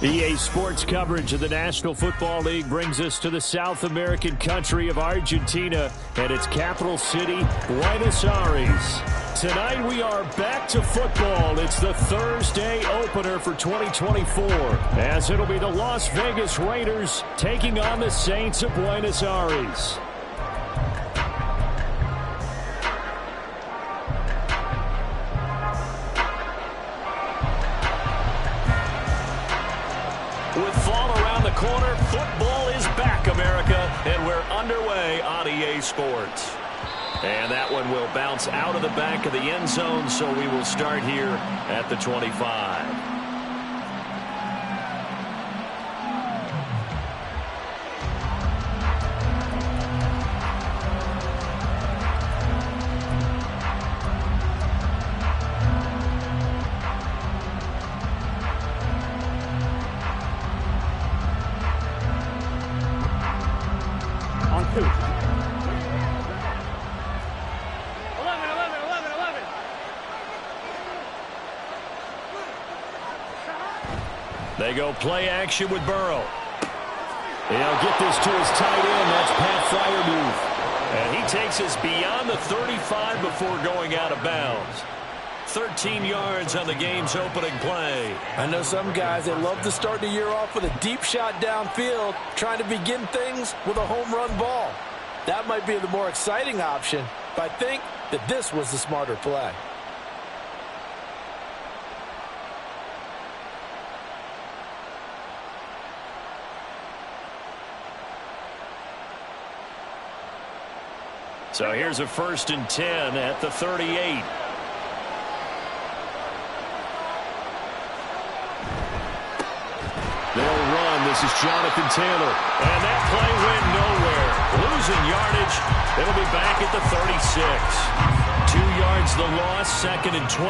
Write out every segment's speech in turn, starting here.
EA Sports coverage of the National Football League brings us to the South American country of Argentina and its capital city, Buenos Aires. Tonight we are back to football. It's the Thursday opener for 2024, as it'll be the Las Vegas Raiders taking on the Saints of Buenos Aires. With fall around the corner, football is back, America, and we're underway on EA Sports. And that one will bounce out of the back of the end zone, so we will start here at the 25. They go play action with Burrow. He'll get this to his tight end. That's Pat Freiermuth. And he takes us beyond the 35 before going out of bounds. 13 yards on the game's opening play. I know some guys that love to start the year off with a deep shot downfield, trying to begin things with a home run ball. That might be the more exciting option, but I think that this was the smarter play. So here's a 1st and 10 at the 38. They'll run. This is Jonathan Taylor. And that play went nowhere. Losing yardage. It'll be back at the 36. 2 yards the loss, 2nd and 12.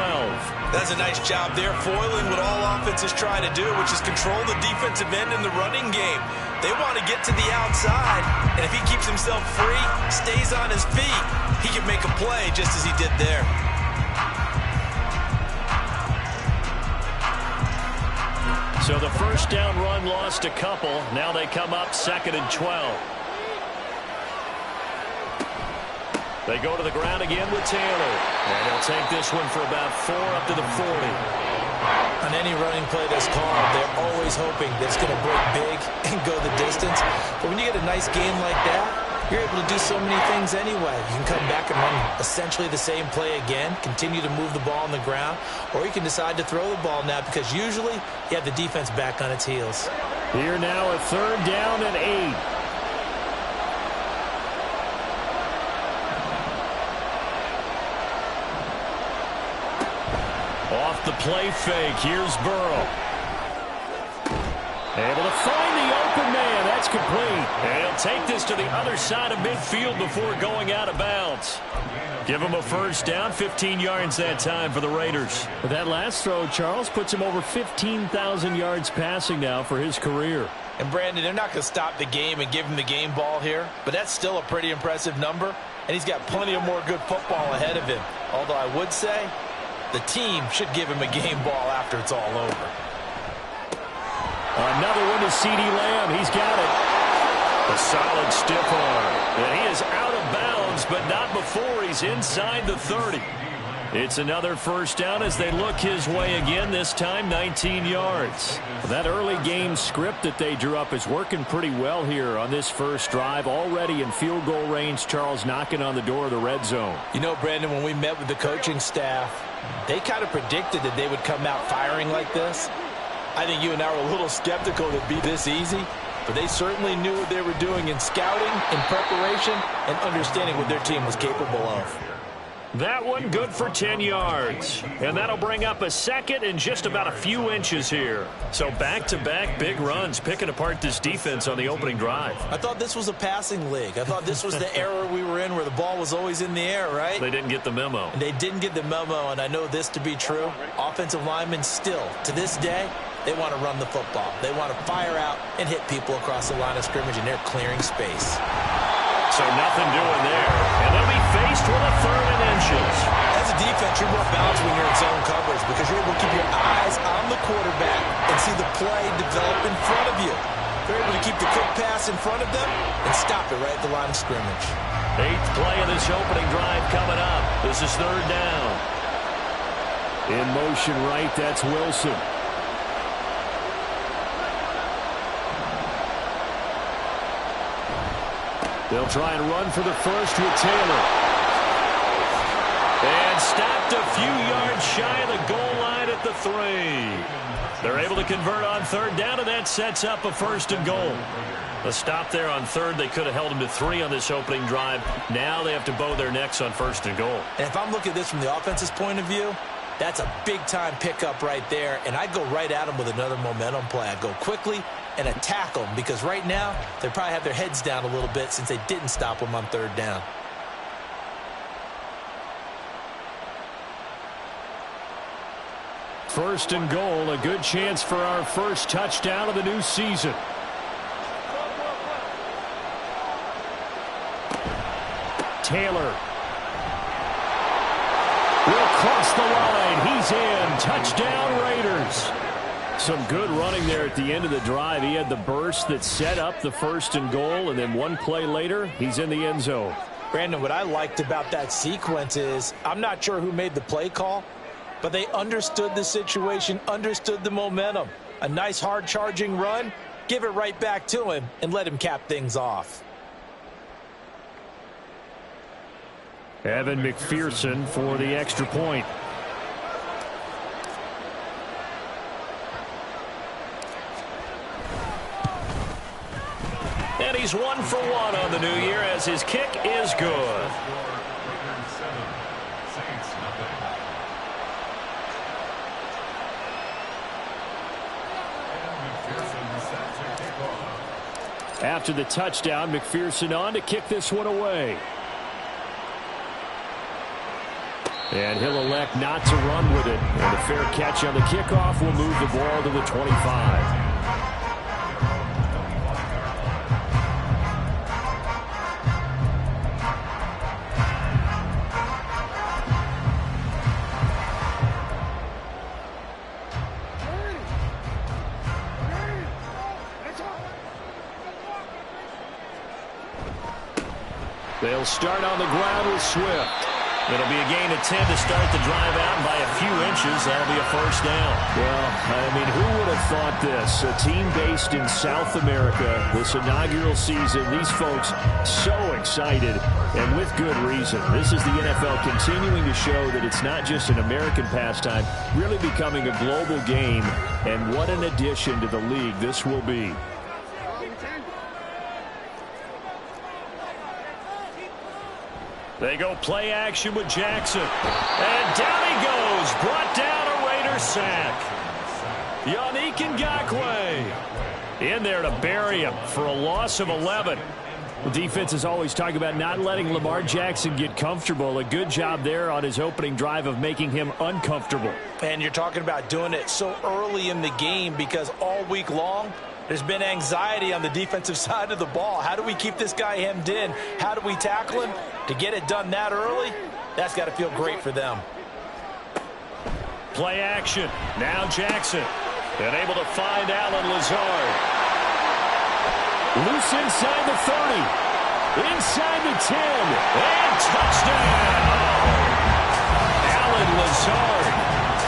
That's a nice job there, foiling what all offenses try to do, which is control the defensive end in the running game. They want to get to the outside, and if he keeps himself free, stays on his feet, he can make a play just as he did there. So the first down run lost a couple. Now they come up 2nd and 12. They go to the ground again with Taylor. And they'll take this one for about 4 up to the 40. On any running play that's called, they're always hoping that it's going to break big and go the distance. But when you get a nice game like that, you're able to do so many things anyway. You can come back and run essentially the same play again, continue to move the ball on the ground, or you can decide to throw the ball now because usually you have the defense back on its heels. Here now a 3rd down and 8. Off the play fake, here's Burrow. Able to find the open man. That's complete. And he'll take this to the other side of midfield before going out of bounds. Give him a 1st down, 15 yards that time for the Raiders. But that last throw, Charles, puts him over 15,000 yards passing now for his career. And Brandon, they're not going to stop the game and give him the game ball here, but that's still a pretty impressive number, and he's got plenty of more good football ahead of him. Although I would say the team should give him a game ball after it's all over. Another one to CeeDee Lamb. He's got it. A solid stiff arm. And he is out of bounds, but not before he's inside the 30. It's another 1st down as they look his way again, this time 19 yards. That early game script that they drew up is working pretty well here on this first drive. Already in field goal range, Charles knocking on the door of the red zone. You know, Brandon, when we met with the coaching staff, they kind of predicted that they would come out firing like this. I think you and I were a little skeptical that it'd be this easy, but they certainly knew what they were doing in scouting, in preparation, and understanding what their team was capable of. That one good for 10 yards. And that'll bring up a 2nd and just about a few inches here. So back-to-back big runs picking apart this defense on the opening drive. I thought this was a passing league. I thought this was the era we were in where the ball was always in the air, right? They didn't get the memo. And they didn't get the memo, and I know this to be true. Offensive linemen still, to this day, they want to run the football. They want to fire out and hit people across the line of scrimmage, and they're clearing space. So nothing doing there. And they'll be faced with a 3rd and inches. As a defense, you're more balanced when you're in zone coverage because you're able to keep your eyes on the quarterback and see the play develop in front of you. They're able to keep the quick pass in front of them and stop it right at the line of scrimmage. 8th play of this opening drive coming up. This is 3rd down. In motion right, that's Wilson. They'll try and run for the first with Taylor. And stopped a few yards shy of the goal line at the 3. They're able to convert on 3rd down, and that sets up a 1st and goal. A stop there on 3rd. They could have held them to 3 on this opening drive. Now they have to bow their necks on 1st and goal. And if I'm looking at this from the offense's point of view, that's a big-time pickup right there, and I'd go right at them with another momentum play. I'd go quickly and attack them, because right now they probably have their heads down a little bit since they didn't stop them on 3rd down. First and goal, a good chance for our first touchdown of the new season. Taylor will cross the line. He's in. Touchdown, Raiders. Some good running there at the end of the drive. He had the burst that set up the 1st and goal, and then one play later, he's in the end zone. Brandon, what I liked about that sequence is I'm not sure who made the play call, but they understood the situation, understood the momentum. A nice hard-charging run, give it right back to him, and let him cap things off. Evan McPherson for the extra point. And he's 1 for 1 on the new year as his kick is good. After the touchdown, McPherson on to kick this one away. And he'll elect not to run with it. And a fair catch on the kickoff will move the ball to the 25. They'll start on the ground with Swift. It'll be a gain of 10 to start the drive out, and by a few inches, that'll be a 1st down. Well, I mean, who would have thought this? A team based in South America, this inaugural season, these folks so excited, and with good reason. This is the NFL continuing to show that it's not just an American pastime, really becoming a global game, and what an addition to the league this will be. They go play action with Jackson. And down he goes. Brought down a Raider sack. Yannick Ngakoue in there to bury him for a loss of 11. The defense is always talking about not letting Lamar Jackson get comfortable. A good job there on his opening drive of making him uncomfortable. And you're talking about doing it so early in the game because all week long, there's been anxiety on the defensive side of the ball. How do we keep this guy hemmed in? How do we tackle him? To get it done that early, that's got to feel great for them. Play action. Now Jackson. And able to find Allen Lazard. Loose inside the 30. Inside the 10. And touchdown. Allen Lazard.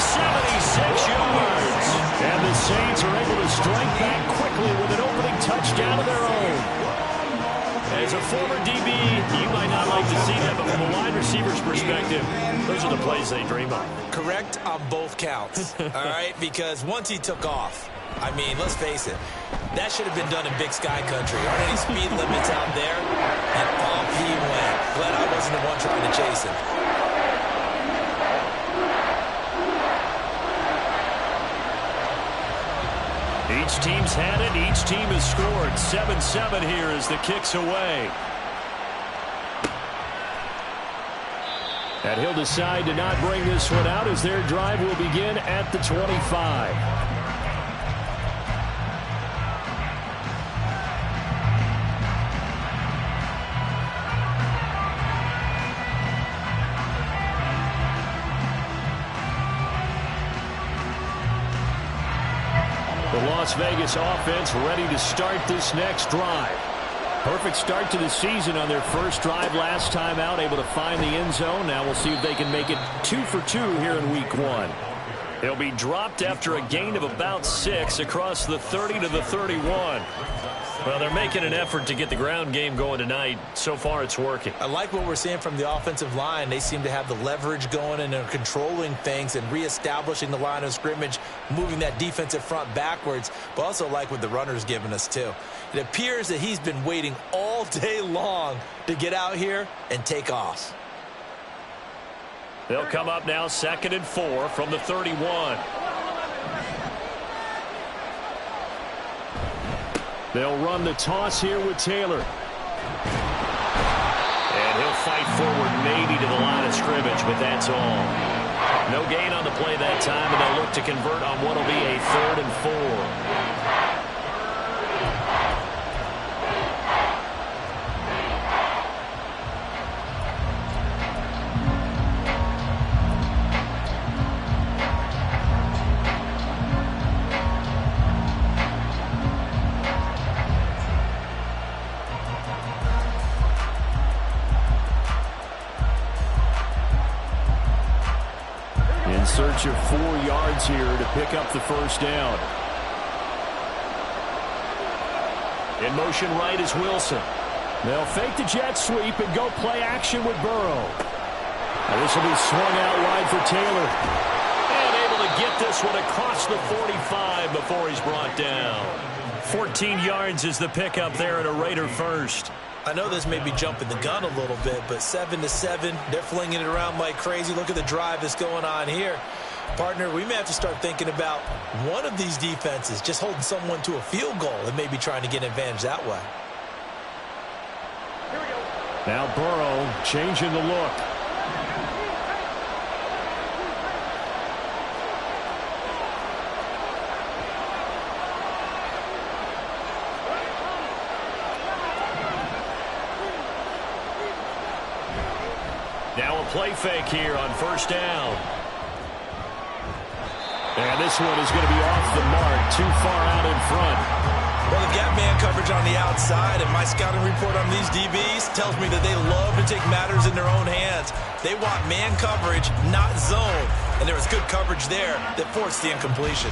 76 yards. And the Saints are able to strike back quickly with an opening touchdown of their own. As a former DB, you might not like to see that, but from a wide receiver's perspective, those are the plays they dream of. Correct on both counts, all right? Because once he took off, I mean, let's face it, that should have been done in Big Sky Country. Aren't any speed limits out there? And off he went. Glad I wasn't the one trying to chase him. Each team's had it. Each team has scored. 7-7 here as the kick's away. And he'll decide to not bring this one out as their drive will begin at the 25. The Las Vegas offense ready to start this next drive. Perfect start to the season on their first drive last time out, able to find the end zone. Now we'll see if they can make it 2 for 2 here in week 1. He'll be dropped after a gain of about 6 across the 30 to the 31. Well, they're making an effort to get the ground game going tonight. So far, it's working. I like what we're seeing from the offensive line. They seem to have the leverage going, and they're controlling things and reestablishing the line of scrimmage, moving that defensive front backwards, but also like what the runner's giving us, too. It appears that he's been waiting all day long to get out here and take off. They'll come up now 2nd and 4 from the 31. They'll run the toss here with Taylor. And he'll fight forward maybe to the line of scrimmage, but that's all. No gain on the play that time, and they'll look to convert on what will be a 3rd and 4. Search of 4 yards here to pick up the first down. In motion right is Wilson. They'll fake the jet sweep and go play action with Burrow. Now this will be swung out wide for Taylor. And able to get this one across the 45 before he's brought down. 14 yards is the pickup there and a Raider first. I know this may be jumping the gun a little bit, but 7-7, they're flinging it around like crazy. Look at the drive that's going on here. Partner, we may have to start thinking about one of these defenses just holding someone to a field goal and maybe trying to get an advantage that way. Now Burrow changing the look. Now a play fake here on first down. And this one is going to be off the mark, too far out in front. Well, they've got man coverage on the outside, and my scouting report on these DBs tells me that they love to take matters in their own hands. They want man coverage, not zone. And there was good coverage there that forced the incompletion.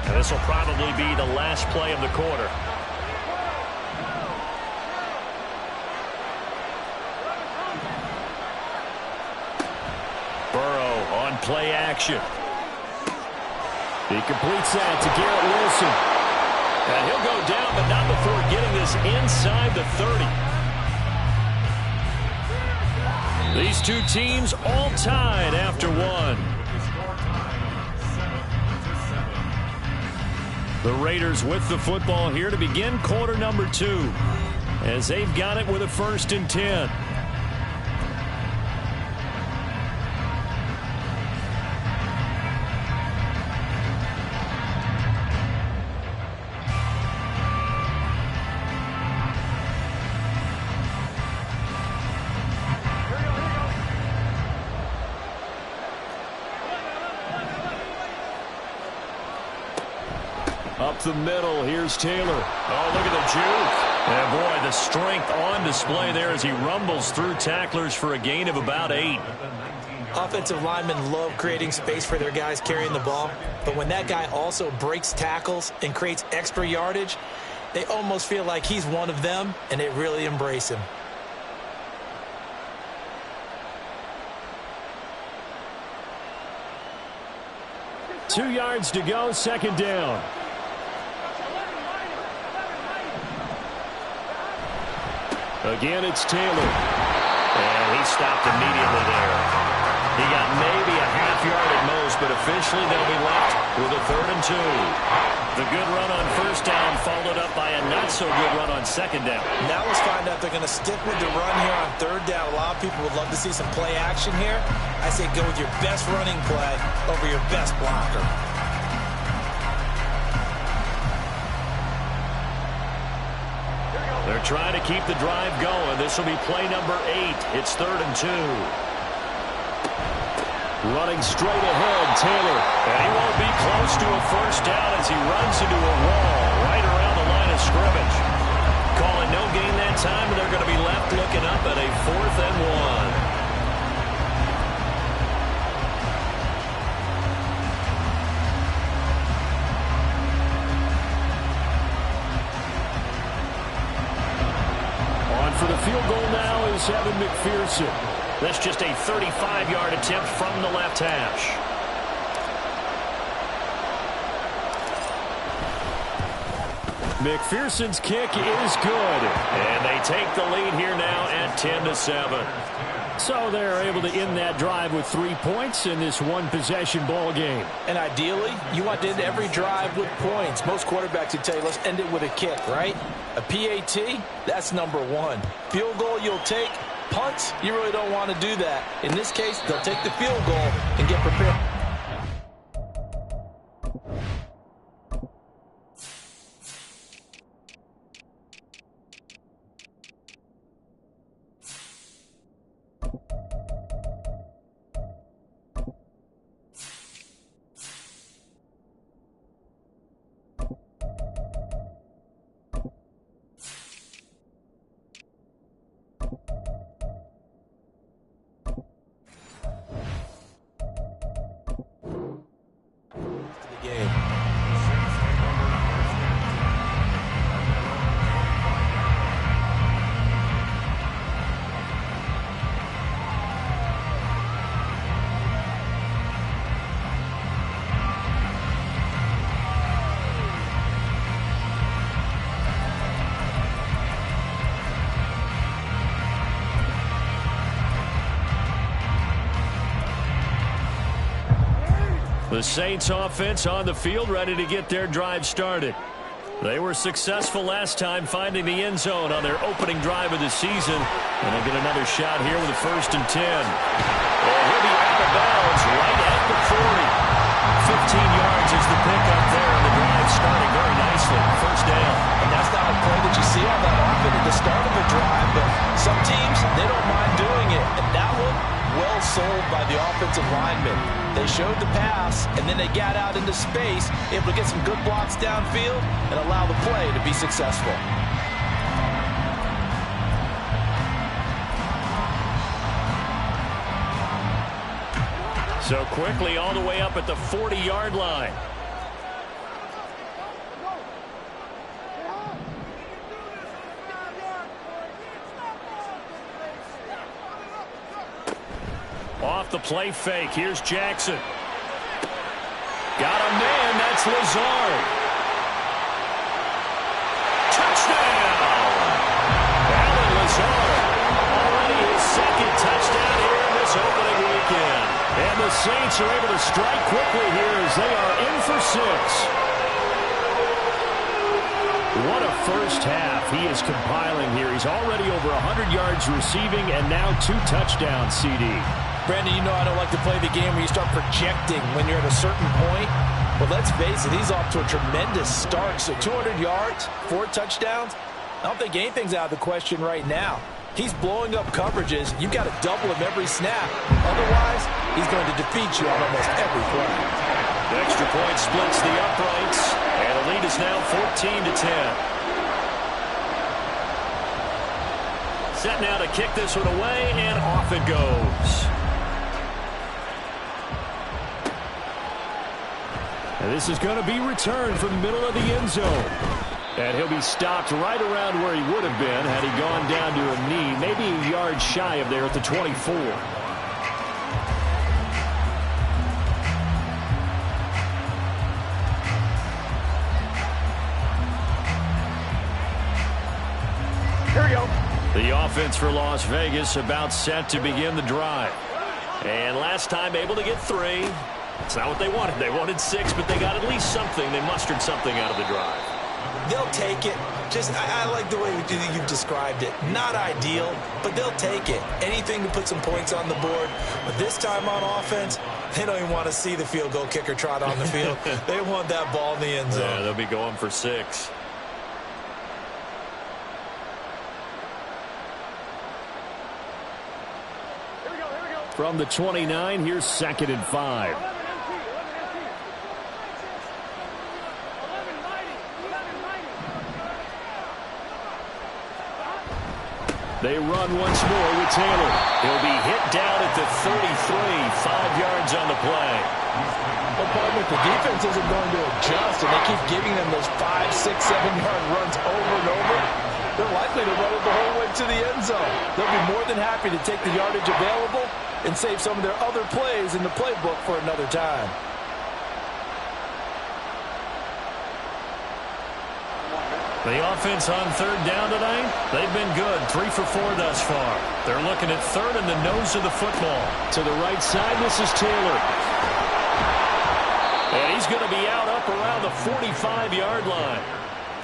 And this will probably be the last play of the quarter. Burrow on play action. He completes that to Garrett Wilson. And he'll go down, but not before getting this inside the 30. These two teams all tied after one. The Raiders with the football here to begin quarter number 2, as they've got it with a 1st and 10. Up the middle, here's Taylor. Oh, look at the juke. And boy, the strength on display there as he rumbles through tacklers for a gain of about 8. Offensive linemen love creating space for their guys carrying the ball, but when that guy also breaks tackles and creates extra yardage, they almost feel like he's one of them, and they really embrace him. Two yards to go, 2nd down. Again, it's Taylor. And he stopped immediately there. He got maybe a half yard at most, but officially they'll be left with a 3rd and 2. The good run on first down followed up by a not-so-good run on 2nd down. Now let's find out if they're going to stick with the run here on 3rd down. A lot of people would love to see some play action here. I say go with your best running play over your best blocker. They're trying to keep the drive going. This will be play number 8. It's 3rd and 2. Running straight ahead, Taylor. And he won't be close to a first down as he runs into a wall right around the line of scrimmage. Calling no gain that time, and they're going to be left looking up at a 4th and 1. On for the field goal now is Evan McPherson. That's just a 35-yard attempt from the left hash. McPherson's kick is good. And they take the lead here now at 10-7. So they're able to end that drive with 3 points in this one-possession ball game. And ideally, you want to end every drive with points. Most quarterbacks would tell you, let's end it with a kick, right? A PAT, that's number 1. Field goal you'll take. Punts, you really don't want to do that. In this case, they'll take the field goal and get prepared. The Saints offense on the field, ready to get their drive started. They were successful last time finding the end zone on their opening drive of the season. And they'll get another shot here with a 1st and 10. And he'll be out of bounds right at the 40. 15 yards is the pickup there, and the drive starting very nicely. First down. And that's not a play that you see all that often at the start of a drive, but some teams, they don't mind doing it. And that one, well sold by the offensive lineman. They showed the pass, and then they got out into space, able to get some good blocks downfield and allow the play to be successful. So quickly all the way up at the 40-yard line. Off the play fake. Here's Jackson. Got a man. That's Lazard. Touchdown! Allen Lazard. Already his 2nd touchdown here in this opening weekend. And the Saints are able to strike quickly here as they are in for 6. What a first half he is compiling here. He's already over 100 yards receiving and now 2 touchdowns, CD. Brandon, you know I don't like to play the game where you start projecting when you're at a certain point. But let's face it, he's off to a tremendous start. So 200 yards, 4 touchdowns. I don't think anything's out of the question right now. He's blowing up coverages. You've got to double him every snap. Otherwise, he's going to defeat you on almost every play. The extra point splits the uprights, and the lead is now 14-10. Set now to kick this one away, and off it goes. And this is going to be returned from the middle of the end zone. And he'll be stopped right around where he would have been had he gone down to a knee, maybe a yard shy of there at the 24. Here we go. The offense for Las Vegas about set to begin the drive. And last time able to get 3. It's not what they wanted. They wanted 6, but they got at least something. They mustered something out of the drive. They'll take it. I like the way you've described it. Not ideal, but they'll take it. Anything to put some points on the board. But this time on offense, they don't even want to see the field goal kicker trot on the field. They want that ball in the end zone. Yeah, they'll be going for 6. Here we go. From the 29, here's 2nd and 5. They run once more with Taylor. He'll be hit down at the 33, 5 yards on the play. Well, partner, the defense isn't going to adjust, and they keep giving them those 5, 6, 7-yard runs over and over. They're likely to run it the whole way to the end zone. They'll be more than happy to take the yardage available and save some of their other plays in the playbook for another time. The offense on 3rd down tonight, they've been good. 3 for 4 thus far. They're looking at 3rd in the nose of the football. To the right side, this is Taylor. And he's going to be out up around the 45-yard line.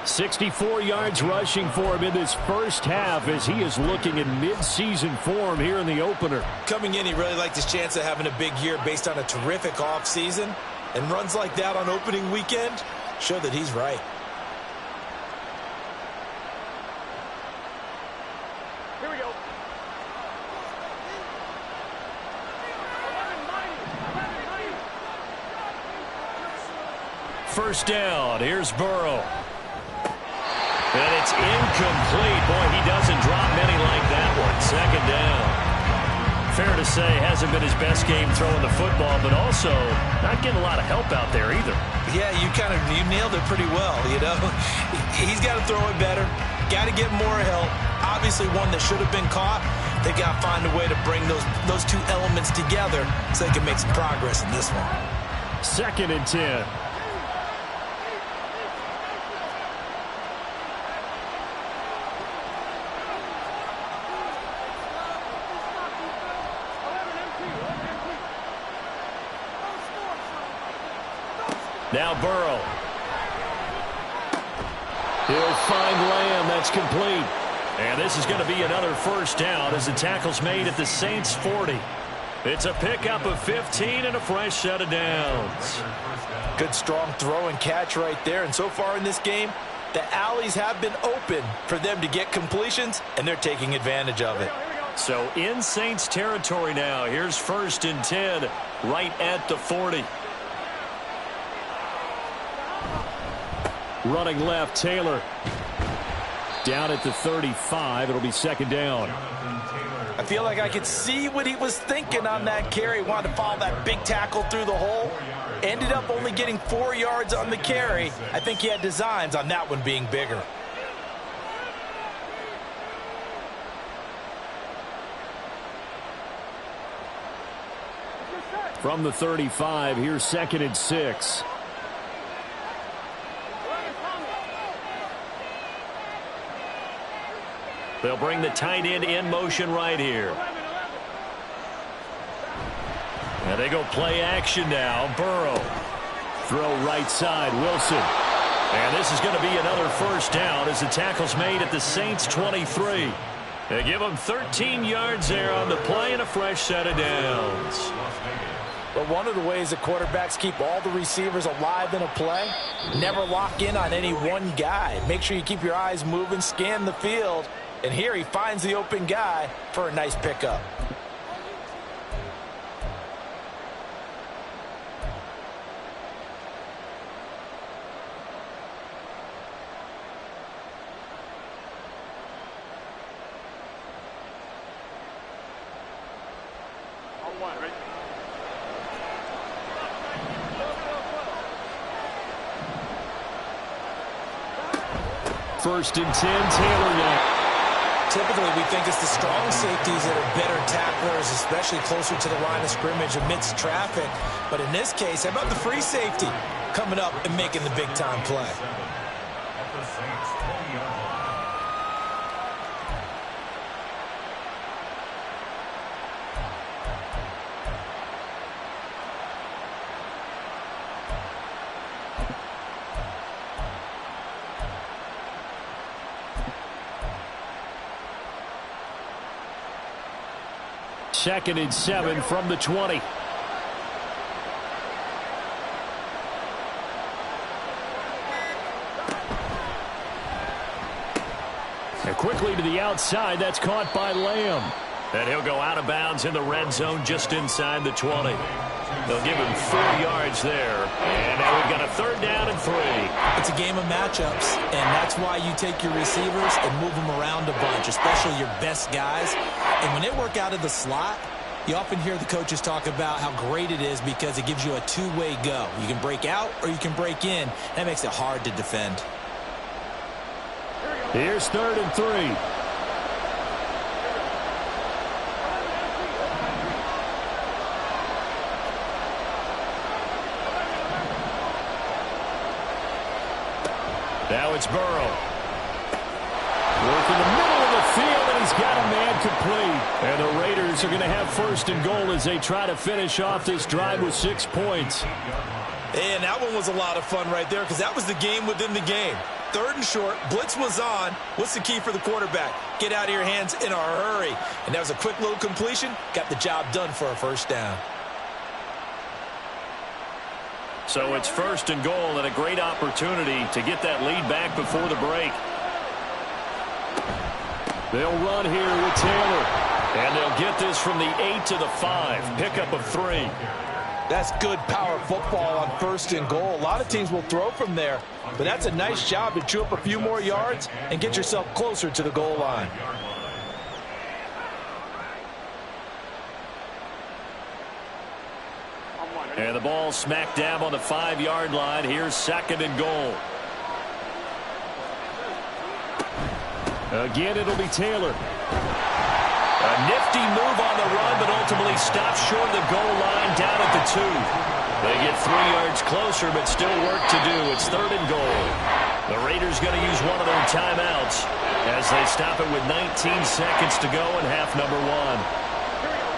64 yards rushing for him in this first half as he is looking in mid-season form here in the opener. Coming in, he really liked his chance of having a big year based on a terrific offseason. And runs like that on opening weekend show that he's right. Here we go. First down, here's Burrow. And it's incomplete. Boy, he doesn't drop many like that one. 2nd down. Fair to say, hasn't been his best game throwing the football, but also not getting a lot of help out there either. Yeah, you nailed it pretty well, you know. He's got to throw it better. Got to get more help. Obviously one that should have been caught. They got to find a way to bring those two elements together so they can make some progress in this one. 2nd and 10. Now Burrow. He'll find Lamb. That's complete. And this is going to be another first down as the tackle's made at the Saints 40. It's a pickup of 15 and a fresh set of downs. Good strong throw and catch right there. And so far in this game, the alleys have been open for them to get completions, and they're taking advantage of it. So in Saints territory now. Here's 1st and 10 right at the 40. Running left, Taylor. Down at the 35. It'll be 2nd down. I feel like I could see what he was thinking on that carry. Wanted to follow that big tackle through the hole. Ended up only getting 4 yards on the carry. I think he had designs on that one being bigger. From the 35, here's 2nd and 6. They'll bring the tight end in motion right here. And they go play action now. Burrow. Throw right side, Wilson. And this is going to be another first down as the tackle's made at the Saints 23. They give them 13 yards there on the play and a fresh set of downs. But one of the ways that quarterbacks keep all the receivers alive in a play, never lock in on any one guy. Make sure you keep your eyes moving, scan the field. And here he finds the open guy for a nice pickup. First and 10, Taylor now. Typically, we think it's the strong safeties that are better tacklers, especially closer to the line of scrimmage amidst traffic. But in this case, how about the free safety coming up and making the big-time play? Second and 7 from the 20. And quickly to the outside. That's caught by Lamb. And he'll go out of bounds in the red zone just inside the 20. They'll give him 4 yards there. And now we've got a 3rd down and 3. It's a game of matchups, and that's why you take your receivers and move them around a bunch, especially your best guys. And when they work out of the slot, you often hear the coaches talk about how great it is because it gives you a two-way go. You can break out or you can break in. That makes it hard to defend. Here's 3rd and 3. Now it's Burrow. Work in the middle of the field, and he's got a man complete. And the Raiders are going to have 1st and goal as they try to finish off this drive with 6 points. And that one was a lot of fun right there because that was the game within the game. 3rd and short, blitz was on. What's the key for the quarterback? Get out of your hands in a hurry. And that was a quick little completion. Got the job done for a 1st down. So it's 1st and goal and a great opportunity to get that lead back before the break. They'll run here with Taylor. And they'll get this from the 8 to the 5. Pickup of 3. That's good power football on 1st and goal. A lot of teams will throw from there, but that's a nice job to chew up a few more yards and get yourself closer to the goal line. And the ball smack dab on the 5-yard line. Here's 2nd and goal. Again, it'll be Taylor. A nifty move on the run, but ultimately stops short of the goal line down at the 2. They get 3 yards closer, but still work to do. It's 3rd and goal. The Raiders going to use one of their timeouts as they stop it with 19 seconds to go in half number 1.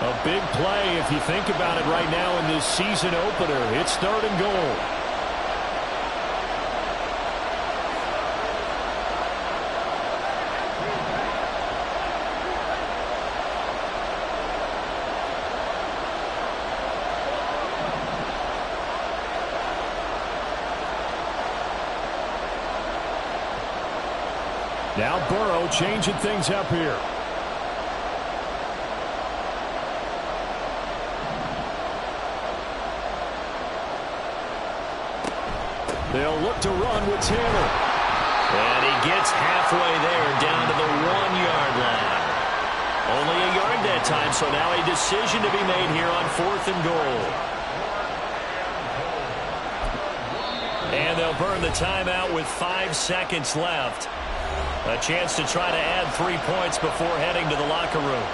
A big play if you think about it right now in this season opener. It's 3rd and goal. Now Burrow changing things up here. They'll look to run with Taylor. And he gets halfway there down to the 1-yard line. Only a yard that time, so now a decision to be made here on 4th and goal. And they'll burn the timeout with 5 seconds left. A chance to try to add 3 points before heading to the locker room.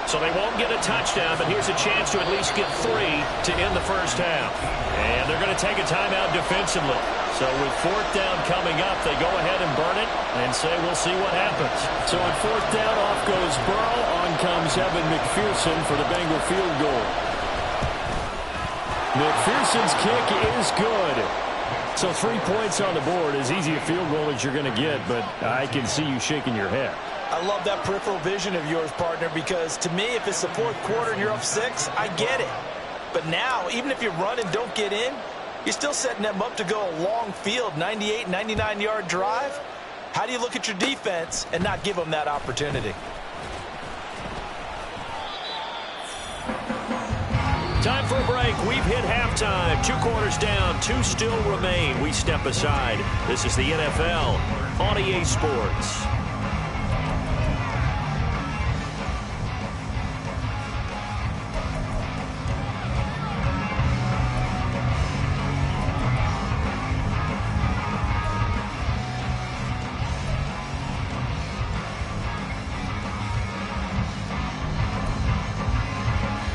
So they won't get a touchdown, but here's a chance to at least get 3 to end the first half. And they're going to take a timeout defensively. So with 4th down coming up, they go ahead and burn it and say we'll see what happens. So on 4th down, off goes Burrow. On comes Evan McPherson for the Bengal field goal. McPherson's kick is good. So 3 points on the board, as easy a field goal as you're going to get, but I can see you shaking your head. I love that peripheral vision of yours, partner, because to me, if it's the 4th quarter and you're up 6, I get it. But now, even if you run and don't get in, you're still setting them up to go a long field, 98, 99-yard drive. How do you look at your defense and not give them that opportunity? Time for a break. We've hit halftime. 2 quarters down, 2 still remain. We step aside. This is the NFL on EA Sports.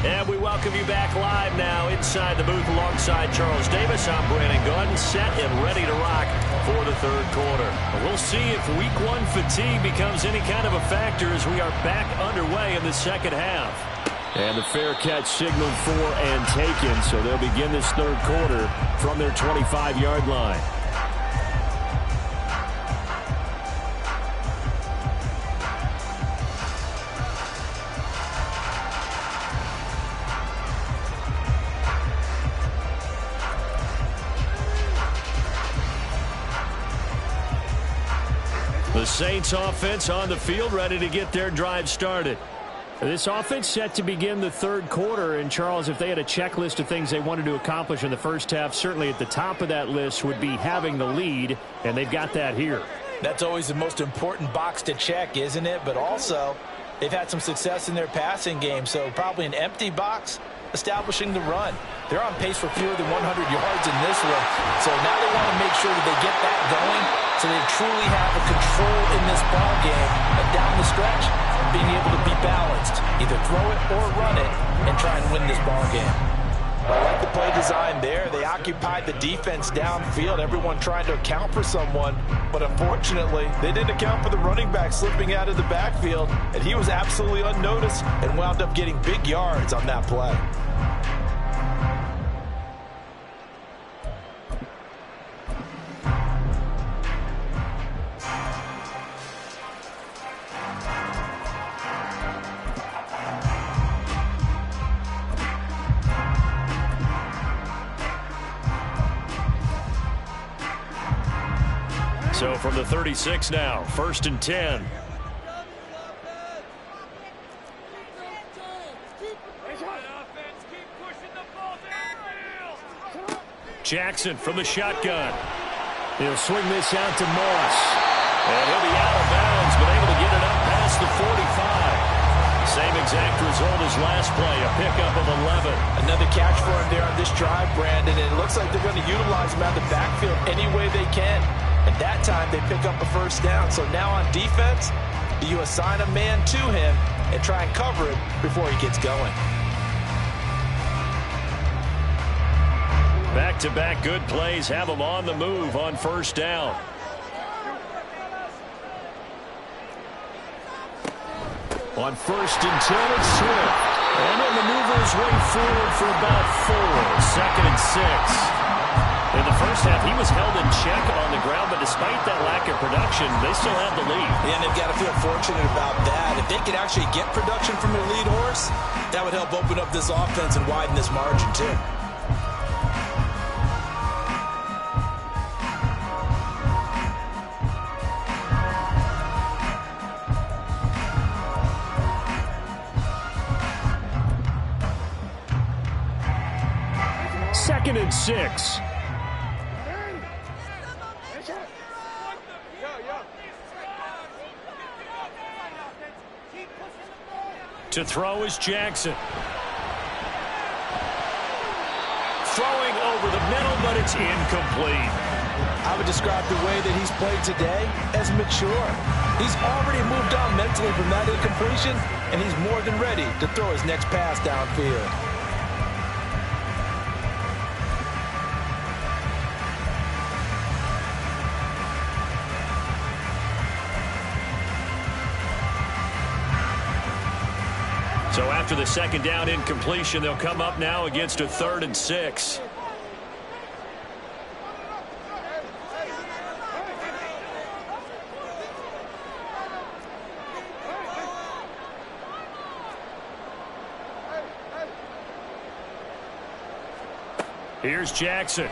And we welcome you back live now inside the booth alongside Charles Davis. I'm Brandon Gaudin, set and ready to rock for the 3rd quarter. We'll see if week 1 fatigue becomes any kind of a factor as we are back underway in the 2nd half. And the fair catch signaled for and taken, so they'll begin this 3rd quarter from their 25-yard line. The Saints offense on the field, ready to get their drive started. This offense set to begin the third quarter. And, Charles, if they had a checklist of things they wanted to accomplish in the first half, certainly at the top of that list would be having the lead, and they've got that here. That's always the most important box to check, isn't it? But also, they've had some success in their passing game, so probably an empty box establishing the run. They're on pace for fewer than 100 yards in this one, so now they want to make sure that they get that going so they truly have a control in this ball game, and down the stretch, being able to be balanced, either throw it or run it, and try and win this ball game. I like the play design there. They occupied the defense downfield, everyone trying to account for someone, but unfortunately, they didn't account for the running back slipping out of the backfield, and he was absolutely unnoticed and wound up getting big yards on that play. So from the 36 now, 1st and 10. Jackson from the shotgun. He'll swing this out to Moss. And he'll be out of bounds, but able to get it up past the 45. Same exact result as last play, a pickup of 11. Another catch for him there on this drive, Brandon, and it looks like they're going to utilize him out of the backfield any way they can. At that time, they pick up a first down. So now on defense, do you assign a man to him and try and cover it before he gets going? Back-to-back good plays have him on the move on first down. On 1st and 10, it's Swift. And he'll maneuver his way forward for about 4. 2nd and 6. In the first half, he was held in check on the ground, but despite that lack of production, they still have the lead. Yeah, and they've got to feel fortunate about that. If they could actually get production from their lead horse, that would help open up this offense and widen this margin, too. Second and 6. To throw is Jackson. Throwing over the middle, but it's incomplete. I would describe the way that he's played today as mature. He's already moved on mentally from that incompletion, and he's more than ready to throw his next pass downfield. So after the second down incompletion, they'll come up now against a 3rd and 6. Here's Jackson.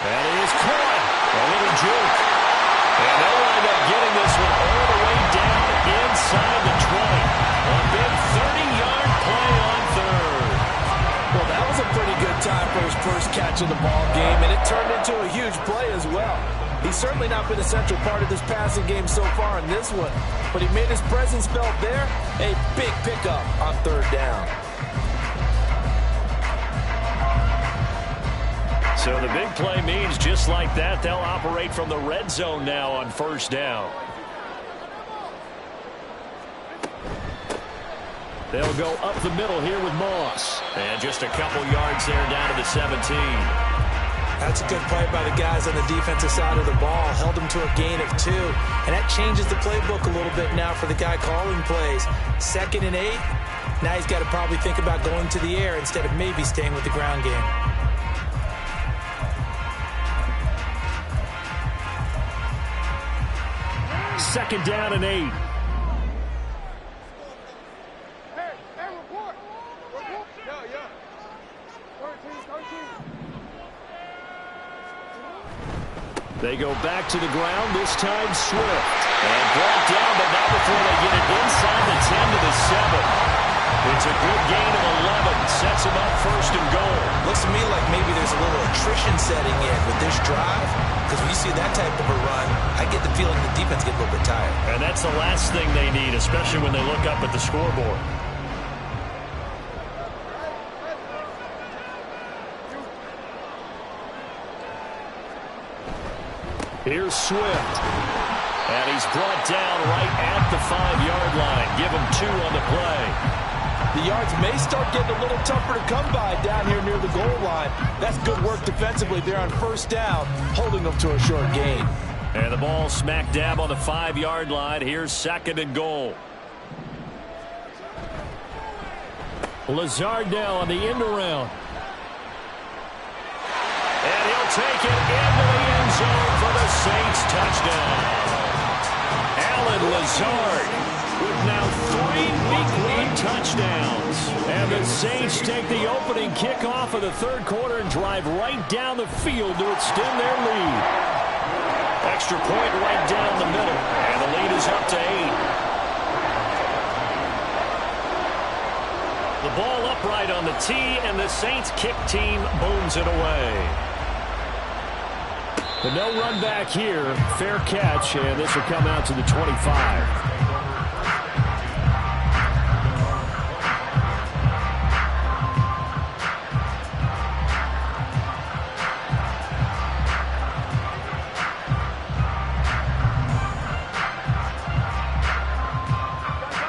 That is caught. A little juke. And they'll wind up getting this one all the way down inside the 20. A big 30-yard play on 3rd. Well, that was a pretty good time for his first catch of the ball game, and it turned into a huge play as well. He's certainly not been a central part of this passing game so far in this one, but he made his presence felt there. A big pickup on 3rd down. So the big play means just like that, they'll operate from the red zone now on 1st down. They'll go up the middle here with Moss. And just a couple yards there down to the 17. That's a good play by the guys on the defensive side of the ball. Held them to a gain of 2. And that changes the playbook a little bit now for the guy calling plays. 2nd and 8. Now he's got to probably think about going to the air instead of maybe staying with the ground game. Second down and 8. They go back to the ground, this time Swift. And brought down, but not before they get it inside the 10 to the 7. It's a good gain of 11. Sets him up first and goal. Looks to me like maybe there's a little attrition setting in with this drive. Because when you see that type of a run, I get the feeling the defense get a little bit tired. And that's the last thing they need, especially when they look up at the scoreboard. Here's Swift. And he's brought down right at the 5-yard line. Give him 2 on the play. The yards may start getting a little tougher to come by down here near the goal line. That's good work defensively there on first down, holding them to a short gain. And the ball smack dab on the 5-yard line. Here's second and goal. Lazard now on the end around. And he'll take it into the end zone for the Saints touchdown. Allen Lazard with now 3 week-long touchdowns. And the Saints take the opening kickoff of the third quarter and drive right down the field to extend their lead. Extra point right down the middle. And the lead is up to 8. The ball upright on the tee, and the Saints kick team booms it away. But no run back here. Fair catch, and this will come out to the 25.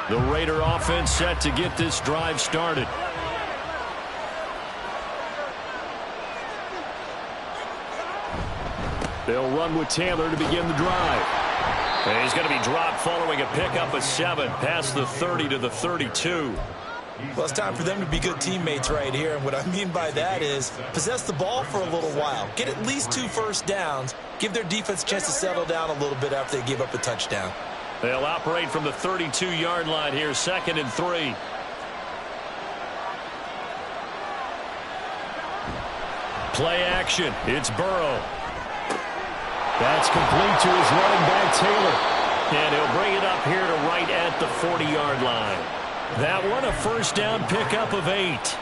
The Raider offense set to get this drive started. They'll run with Taylor to begin the drive. And he's going to be dropped following a pickup of 7 past the 30 to the 32. Well, it's time for them to be good teammates right here. And what I mean by that is possess the ball for a little while. Get at least 2 first downs. Give their defense a chance to settle down a little bit after they give up a touchdown. They'll operate from the 32-yard line here, 2nd and 3. Play action. It's Burrow. That's complete to his running back, Taylor. And he'll bring it up here to right at the 40-yard line. That one a first down pickup of 8.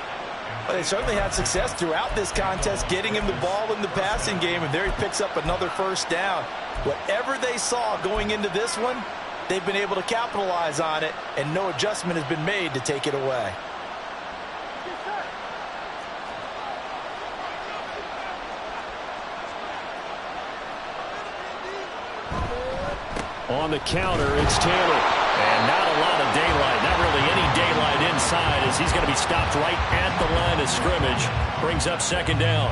Well, they certainly had success throughout this contest, getting him the ball in the passing game, and there he picks up another first down. Whatever they saw going into this one, they've been able to capitalize on it, and no adjustment has been made to take it away. On the counter, it's Taylor. And not a lot of daylight, not really any daylight inside, as he's going to be stopped right at the line of scrimmage. Brings up 2nd down.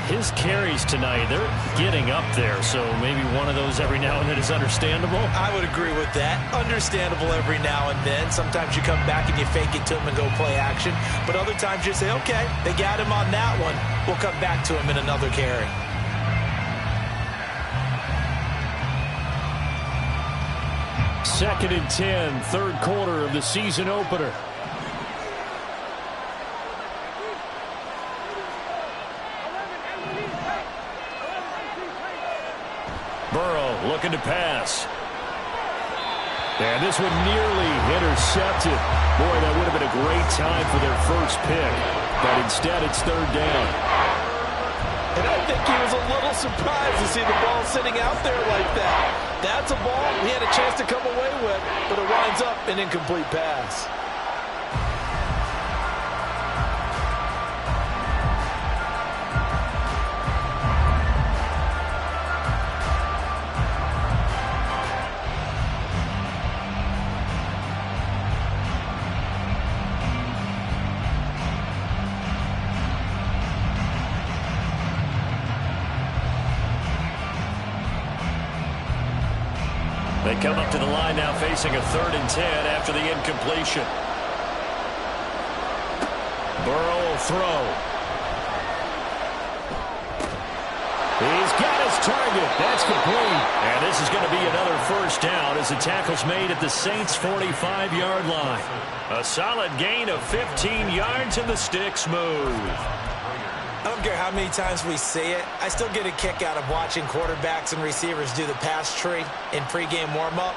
His carries tonight, they're getting up there, so maybe one of those every now and then is understandable. I would agree with that. Understandable every now and then. Sometimes you come back and you fake it to him and go play action. But other times you say, okay, they got him on that one. We'll come back to him in another carry. Second and 10, third quarter of the season opener. Burrow looking to pass. And this one nearly intercepted. Boy, that would have been a great time for their first pick. But instead, it's 3rd down. And I think he was a little surprised to see the ball sitting out there like that. That's a ball he had a chance to come away with, but it winds up an incomplete pass. They come up to the line now facing a 3rd and 10 after the incompletion. Burrow will throw. He's got his target. That's complete. And this is going to be another first down as the tackle's made at the Saints' 45-yard line. A solid gain of 15 yards and the sticks move. I don't don't care how many times we see it, I still get a kick out of watching quarterbacks and receivers do the pass tree in pregame warm-up.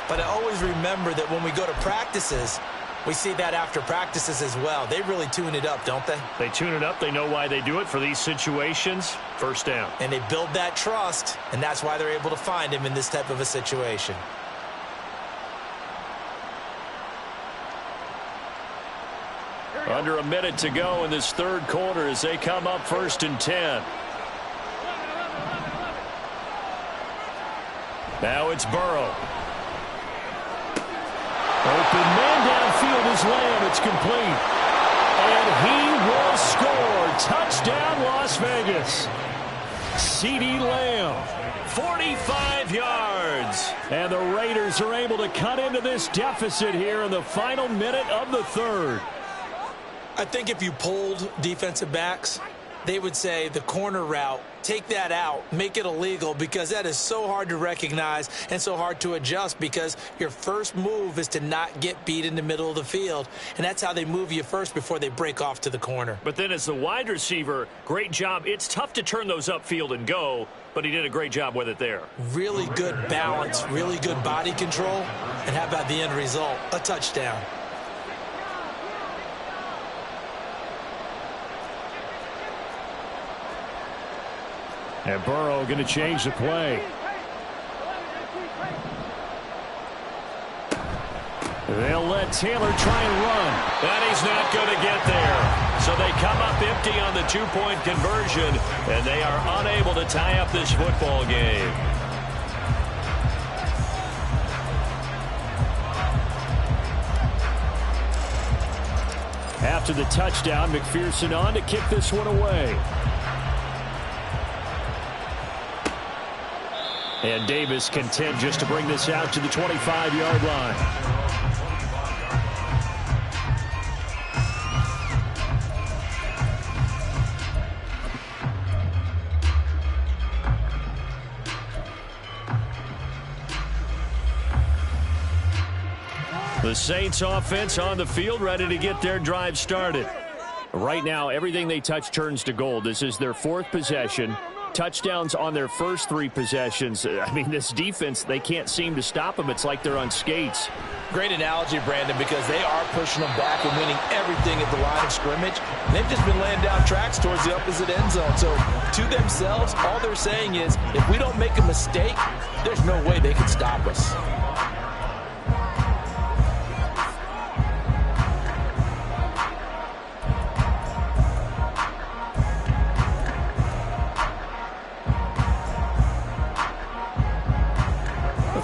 But I always remember that when we go to practices, we see that after practices as well. They really tune it up, don't they? They tune it up. They know why they do it for these situations. First down. And they build that trust, and that's why they're able to find him in this type of a situation. Under a minute to go in this third quarter as they come up 1st and 10. Now it's Burrow. Open man downfield is Lamb. It's complete. And he will score. Touchdown, Las Vegas. CeeDee Lamb, 45 yards. And the Raiders are able to cut into this deficit here in the final minute of the third. I think if you polled defensive backs, they would say the corner route, take that out, make it illegal, because that is so hard to recognize and so hard to adjust, because your first move is to not get beat in the middle of the field, and that's how they move you first before they break off to the corner. But then as the wide receiver, great job. It's tough to turn those upfield and go, but he did a great job with it there. Really good balance, really good body control, and how about the end result? A touchdown. And Burrow going to change the play. They'll let Taylor try and run. And he's not going to get there. So they come up empty on the two-point conversion, and they are unable to tie up this football game. After the touchdown, McPherson on to kick this one away. And Davis content just to bring this out to the 25-yard line. The Saints offense on the field, ready to get their drive started. Right now, everything they touch turns to gold. This is their 4th possession. Touchdowns on their first 3 possessions. I mean, this defense, they can't seem to stop them. It's like they're on skates. Great analogy, Brandon, because they are pushing them back and winning everything at the line of scrimmage. And they've just been laying down tracks towards the opposite end zone. So to themselves, all they're saying is, if we don't make a mistake, there's no way they can stop us.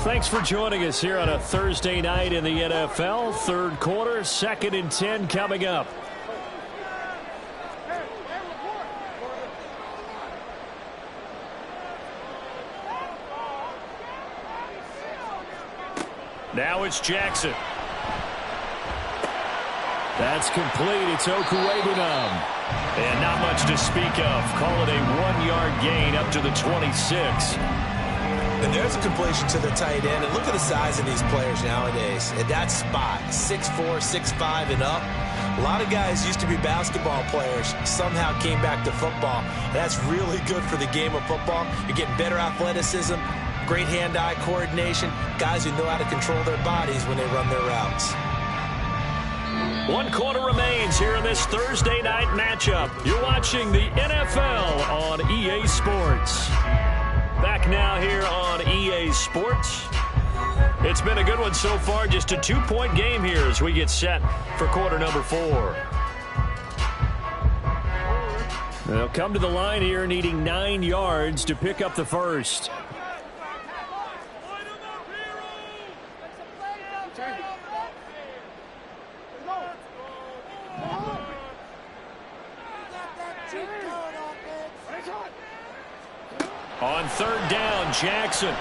Thanks for joining us here on a Thursday night in the NFL. Third quarter, 2nd and 10 coming up. Now it's Jackson. That's complete. It's Okuegbunam. And not much to speak of. Call it a 1-yard gain up to the 26. And there's a completion to the tight end. And look at the size of these players nowadays. At that spot, 6'4", 6'5", and up. A lot of guys used to be basketball players, somehow came back to football. And that's really good for the game of football. You're getting better athleticism, great hand-eye coordination, guys who know how to control their bodies when they run their routes. 1 quarter remains here in this Thursday night matchup. You're watching the NFL on EA Sports. Back now here on EA Sports. It's been a good one so far. Just a 2-point game here as we get set for quarter number 4. They'll come to the line here needing 9 yards to pick up the first. On 3rd down, Jackson. Able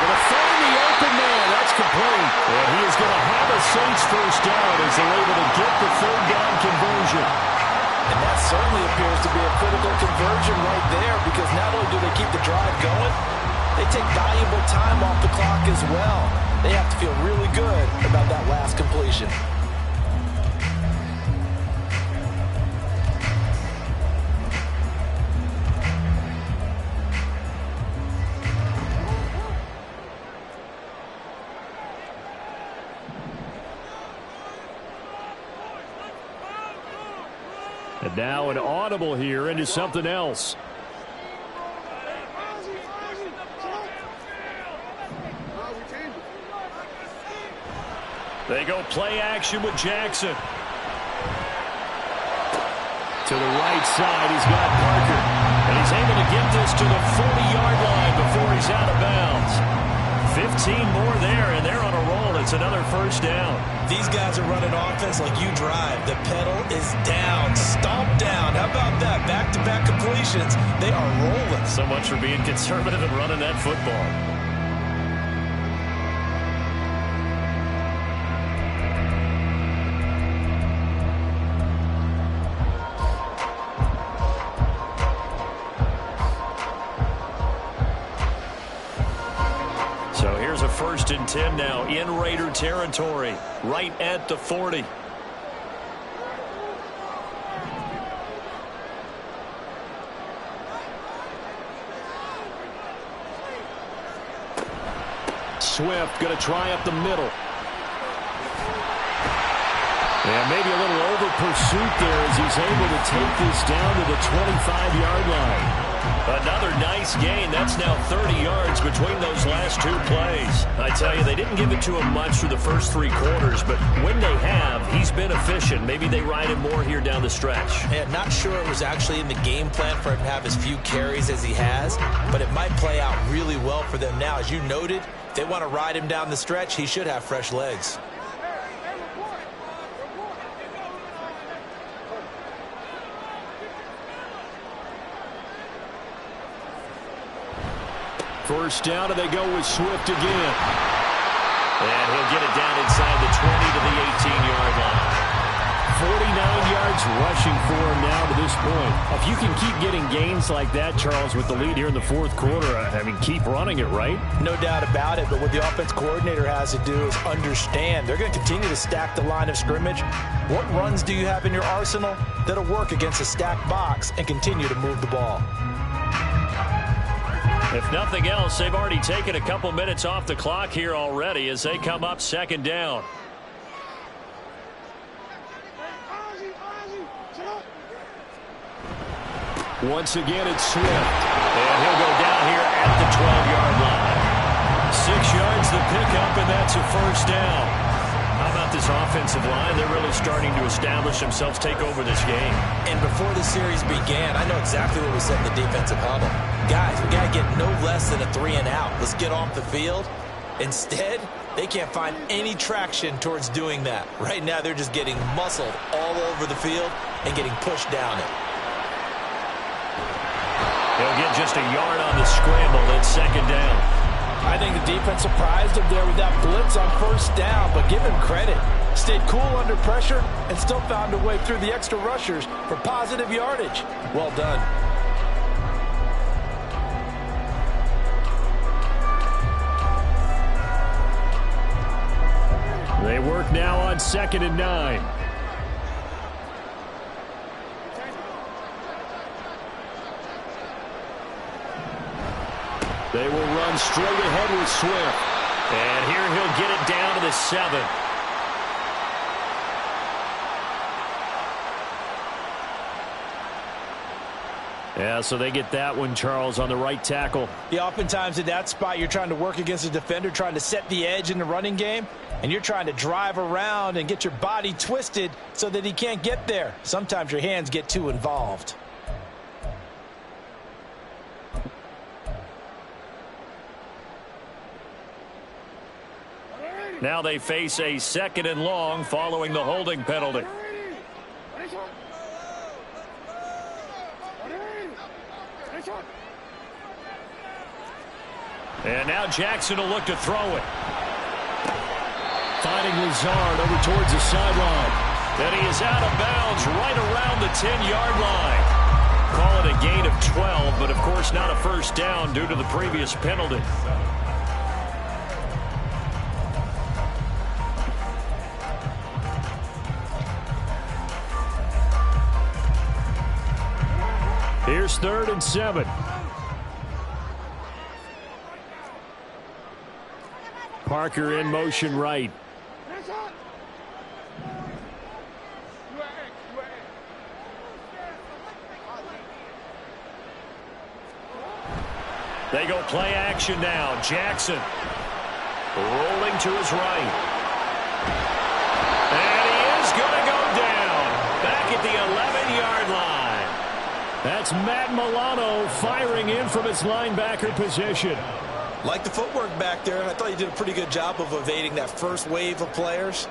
to find the open man. That's complete. And he is going to have a Saints first down as they're able to get the 3rd down conversion. And that certainly appears to be a critical conversion right there, because not only do they keep the drive going, they take valuable time off the clock as well. They have to feel really good about that last completion. And now an audible here into something else. They go play action with Jackson. To the right side, he's got Parker. And he's able to get this to the 40-yard line before he's out of bounds. 15 more there, and they're on a roll. It's another first down. These guys are running offense like you drive. The pedal is down, stomp down. How about that? Back-to-back completions. They are rolling. So much for being conservative and running that football. First and 10 now in Raider territory, right at the 40. Swift going to try up the middle. And maybe a little over pursuit there as he's able to take this down to the 25-yard line. Another nice gain. That's now 30 yards between those last two plays. I tell you, they didn't give it to him much through the first 3 quarters, but when they have, he's been efficient. Maybe they ride him more here down the stretch. Yeah, not sure it was actually in the game plan for him to have as few carries as he has, but it might play out really well for them now. As you noted, if they want to ride him down the stretch, he should have fresh legs. First down, and they go with Swift again. And he'll get it down inside the 20 to the 18-yard line. 49 yards rushing for him now to this point. If you can keep getting gains like that, Charles, with the lead here in the fourth quarter, I mean, keep running it, right? No doubt about it, but what the offense coordinator has to do is understand they're going to continue to stack the line of scrimmage. What runs do you have in your arsenal that'll work against a stacked box and continue to move the ball? If nothing else, they've already taken a couple minutes off the clock here already as they come up second down. Once again, it's Swift. And he'll go down here at the 12-yard line. 6 yards the pickup, and that's a first down. How about this offensive line? They're really starting to establish themselves, take over this game. And before the series began, I know exactly what we said in the defensive huddle. Guys, we got to get no less than a 3-and-out. Let's get off the field. Instead, they can't find any traction towards doing that. Right now, they're just getting muscled all over the field and getting pushed down it. He'll get just a yard on the scramble. It's second down. I think the defense surprised him there with that blitz on first down, but give him credit. Stayed cool under pressure and still found a way through the extra rushers for positive yardage. Well done. They work now on 2nd and 9. They will run straight ahead with Swift. And here he'll get it down to the 7. Yeah, so they get that one, Charles, on the right tackle. Yeah, oftentimes in that spot, you're trying to work against a defender, trying to set the edge in the running game, and you're trying to drive around and get your body twisted so that he can't get there. Sometimes your hands get too involved. Now they face a 2nd and long following the holding penalty. And now Jackson will look to throw it. Finding Lazard over towards the sideline. And he is out of bounds right around the 10-yard line. Call it a gain of 12, but of course not a first down due to the previous penalty. Here's 3rd and 7. Parker in motion right. They go play action now. Jackson rolling to his right. And he is going to go down back at the 11-yard line. That's Matt Milano firing in from his linebacker position. Like the footwork back there, I thought he did a pretty good job of evading that first wave of players.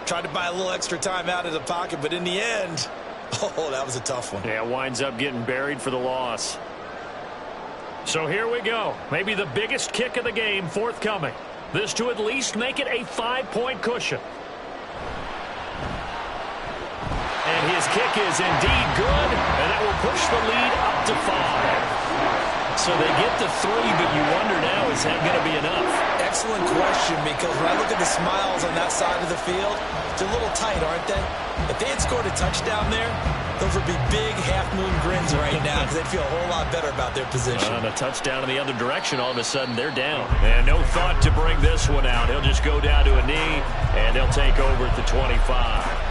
Tried to buy a little extra time out of the pocket, but in the end, oh, that was a tough one. Yeah, winds up getting buried for the loss. So here we go. Maybe the biggest kick of the game forthcoming. This to at least make it a 5-point cushion. And his kick is indeed good, and that will push the lead up to 5. So they get to 3, but you wonder now, is that going to be enough? Excellent question, because when I look at the smiles on that side of the field, they're a little tight, aren't they? If they had scored a touchdown there, those would be big half-moon grins right now because they'd feel a whole lot better about their position. And a touchdown in the other direction, all of a sudden they're down. And no thought to bring this one out. He'll just go down to a knee, and they'll take over at the 25.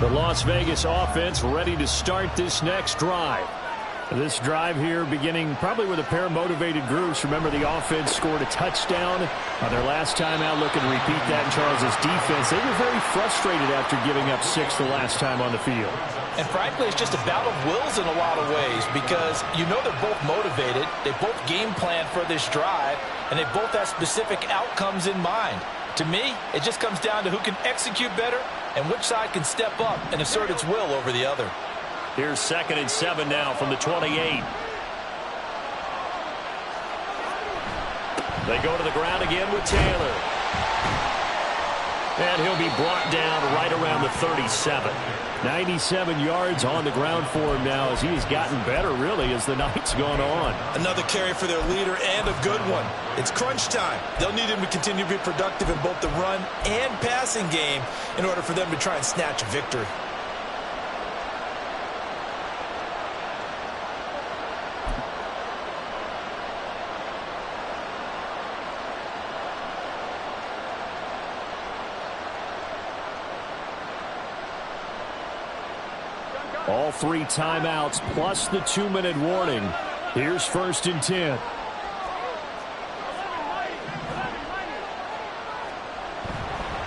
The Las Vegas offense ready to start this next drive. This drive here beginning probably with a pair of motivated groups. Remember, the offense scored a touchdown on their last time out. Looking to repeat that in Charles' defense. They were very frustrated after giving up 6 the last time on the field. And frankly, it's just a battle of wills in a lot of ways because you know they're both motivated. They both game plan for this drive, and they both have specific outcomes in mind. To me, it just comes down to who can execute better and which side can step up and assert its will over the other. Here's 2nd and 7 now from the 28. They go to the ground again with Taylor. And he'll be brought down right around the 37. 97 yards on the ground for him now as he's gotten better, really, as the night's gone on. Another carry for their leader and a good one. It's crunch time. They'll need him to continue to be productive in both the run and passing game in order for them to try and snatch a victory. All 3 timeouts plus the 2-minute warning. Here's 1st and 10.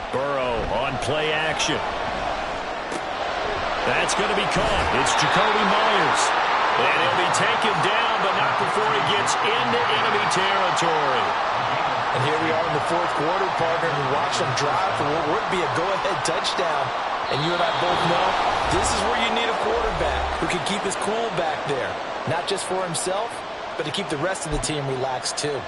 Burrow on play action. That's going to be caught. It's Jacoby Myers. And he'll be taken down, but not before he gets into enemy territory. And here we are in the 4th quarter, partner, and we watch them drive for what would be a go-ahead touchdown. And you and I both know this is where you need a quarterback who can keep his cool back there. Not just for himself, but to keep the rest of the team relaxed too.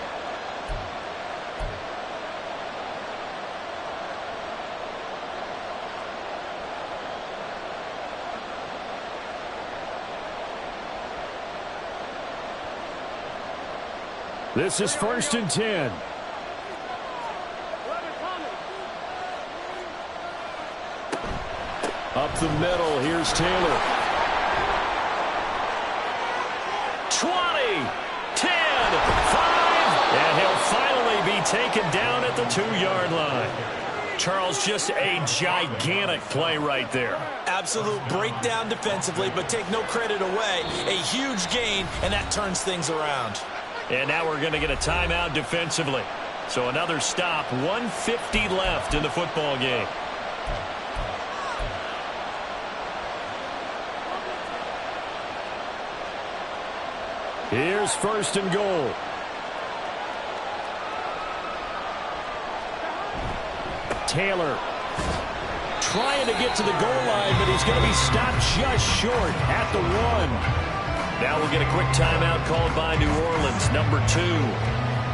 This is 1st and 10. Up the middle, here's Taylor. 20, 10, 5, and he'll finally be taken down at the 2-yard line. Charles, just a gigantic play right there. Absolute breakdown defensively, but take no credit away. A huge gain, and that turns things around. And now we're going to get a timeout defensively. So another stop, 1:50 left in the football game. Here's 1st and goal. Taylor trying to get to the goal line, but he's going to be stopped just short at the 1. Now we'll get a quick timeout called by New Orleans, number 2,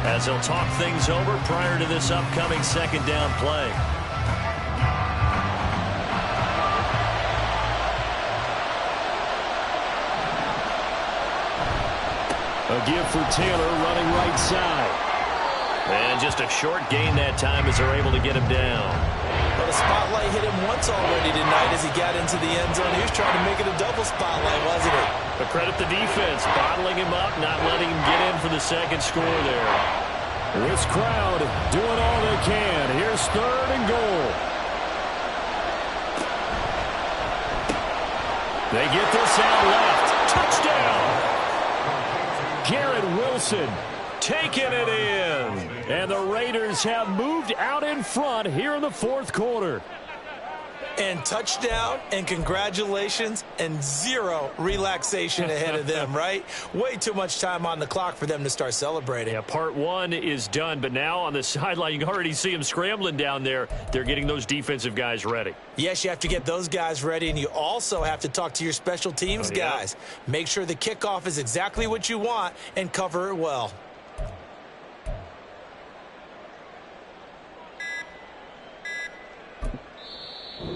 as they'll talk things over prior to this upcoming 2nd down play. A give for Taylor running right side. And just a short gain that time as they're able to get him down. Well, the spotlight hit him once already tonight as he got into the end zone. He was trying to make it a double spotlight, wasn't he? But credit the defense, bottling him up, not letting him get in for the second score there. This crowd doing all they can. Here's 3rd and goal. They get this out left. Touchdown! Garrett Wilson taking it in. And the Raiders have moved out in front here in the 4th quarter. And touchdown, and congratulations, and 0 relaxation ahead of them, right? Way too much time on the clock for them to start celebrating. Yeah, part 1 is done, but now on the sideline, you can already see them scrambling down there. They're getting those defensive guys ready. Yes, you have to get those guys ready, and you also have to talk to your special teams guys. Make sure the kickoff is exactly what you want and cover it well.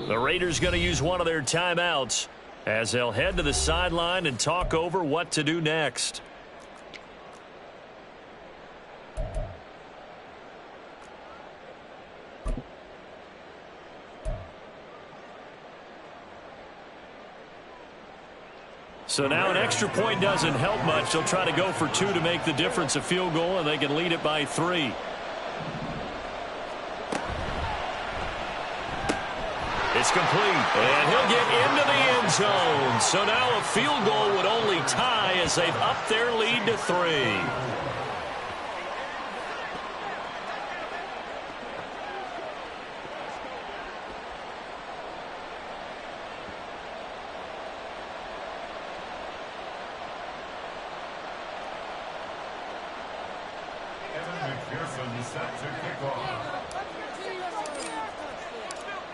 The Raiders going to use one of their timeouts as they'll head to the sideline and talk over what to do next. So now an extra point doesn't help much. They'll try to go for 2 to make the difference a field goal, and they can lead it by 3. It's complete, and he'll get into the end zone. So now a field goal would only tie as they've upped their lead to 3.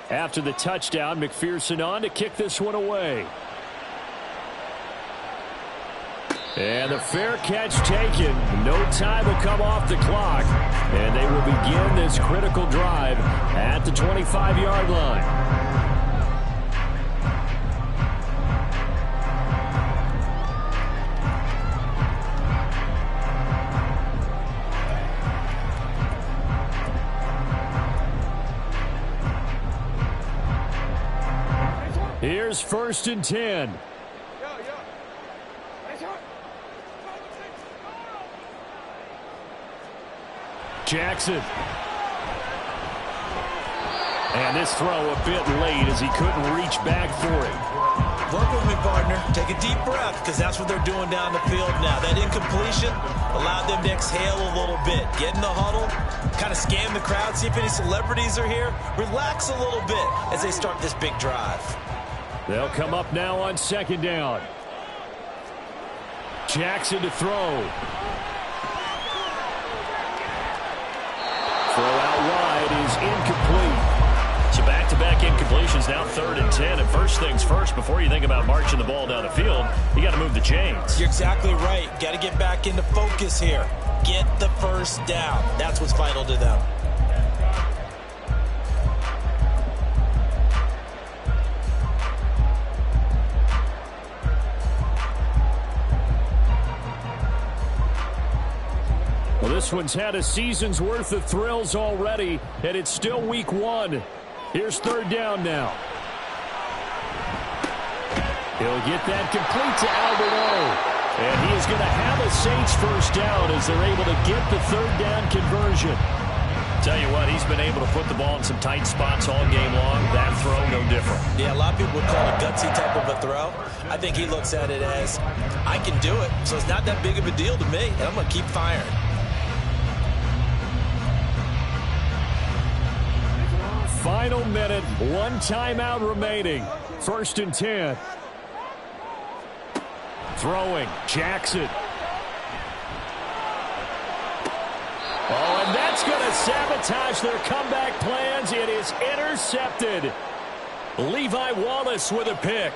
After the touchdown, McPherson on to kick this one away. And the fair catch taken. No time will come off the clock. And they will begin this critical drive at the 25-yard line. Here's 1st and 10. Jackson. And this throw a bit late as he couldn't reach back for it. Work with me, partner. Take a deep breath, because that's what they're doing down the field now. That incompletion allowed them to exhale a little bit. Get in the huddle, kind of scan the crowd, see if any celebrities are here. Relax a little bit as they start this big drive. They'll come up now on 2nd down. Jackson to throw. Throw out wide is incomplete. So back-to-back incompletions, now 3rd and 10. And first things first, before you think about marching the ball down the field, you got to move the chains. You're exactly right. Got to get back into focus here. Get the first down. That's what's vital to them. Well, this one's had a season's worth of thrills already, and it's still week 1. Here's 3rd down now. He'll get that complete to Albert O. And he is going to have a Saints first down as they're able to get the 3rd down conversion. Tell you what, he's been able to put the ball in some tight spots all game long. That throw, no different. Yeah, a lot of people would call it gutsy type of a throw. I think he looks at it as, I can do it, so it's not that big of a deal to me, and I'm going to keep firing. Final minute, 1 timeout remaining. 1st and 10. Throwing, Jackson. Oh, and that's going to sabotage their comeback plans. It is intercepted. Levi Wallace with a pick.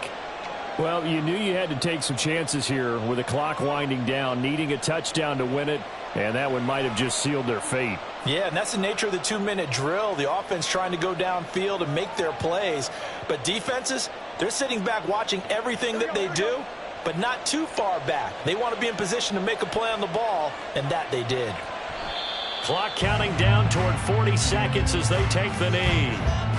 Well, you knew you had to take some chances here with the clock winding down, needing a touchdown to win it, and that one might have just sealed their fate. Yeah, and that's the nature of the 2-minute drill. The offense trying to go downfield and make their plays. But defenses, they're sitting back watching everything that they do, but not too far back. They want to be in position to make a play on the ball, and that they did. Clock counting down toward 40 seconds as they take the knee.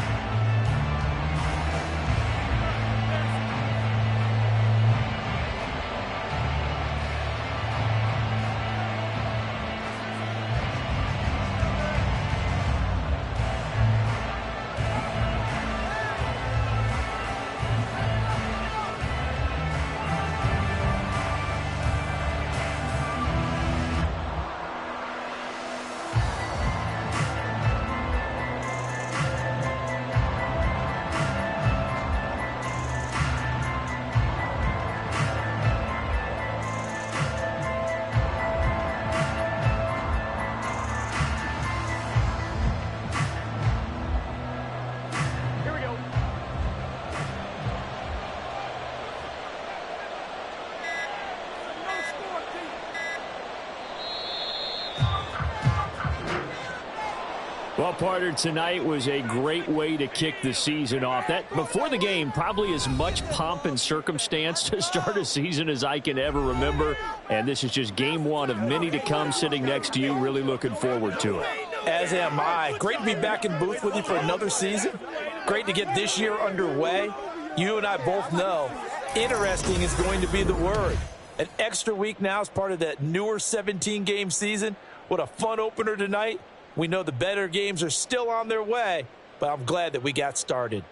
Well, partner, tonight was a great way to kick the season off. That before the game, probably as much pomp and circumstance to start a season as I can ever remember. And this is just game one of many to come sitting next to you. Really looking forward to it. As am I. Great to be back in booth with you for another season. Great to get this year underway. You and I both know interesting is going to be the word. An extra week now as part of that newer 17-game season. What a fun opener tonight. We know the better games are still on their way, but I'm glad that we got started.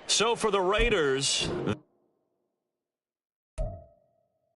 So for the Raiders...